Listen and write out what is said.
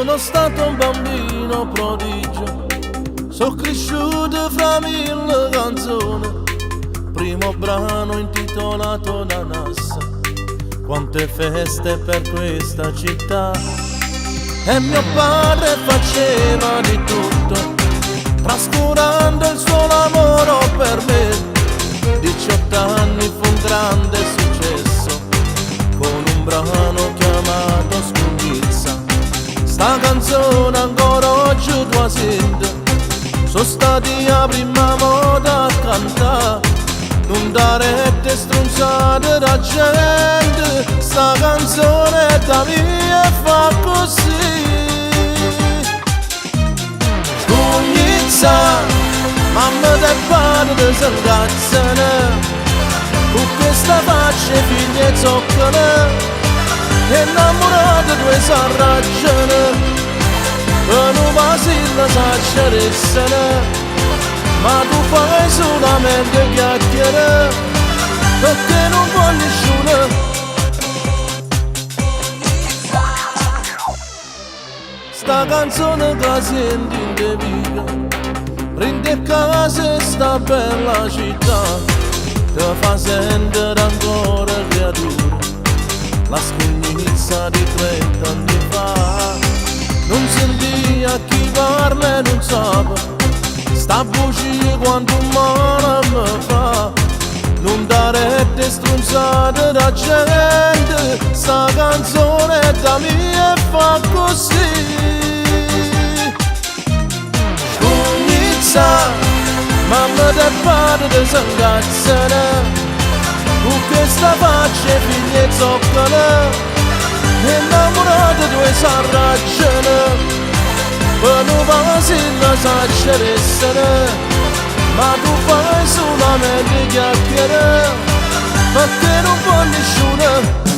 Sono stato un bambino prodigio, sono cresciuto fra mille canzoni. Primo brano intitolato Nanassa, quante feste per questa città. E mio padre faceva di tutto, trascurando il suo lavoro per me. 18 anni fu un grande successo, con un brano chiamato Scugnizza. Sta canzone ancora oggi tua sente, sono stati la prima moda a cantare. Non dare rette strunzate da gente, sta canzone è da mia e fa così. Scugnizza, mamma del padre si incazzano, con questa faccia e figli e zoccano, innamorata due s'arraggiano, per un vasilla s'acceressano. Ma tu fai solamente chiacchiere, perché non vuoi nessuno. Sta canzone che senti in te vita, prende casa e sta bella città, ti fa sentire ancora creatura, la scugnizza di 30 anni fa. Non senti a chi parla e non sa, sta voce quanto male mi fa. Non dare rette strunzate da gente, sta canzone è da mia e fa così. Scugnizza, mamma del padre si incazzano, con questa faccia e figli e zoccano, innamorata due s'arraggiano, per un vasilla s'acceressano. Ma tu fai solamente chiacchiere, perché non vuoi nessuno.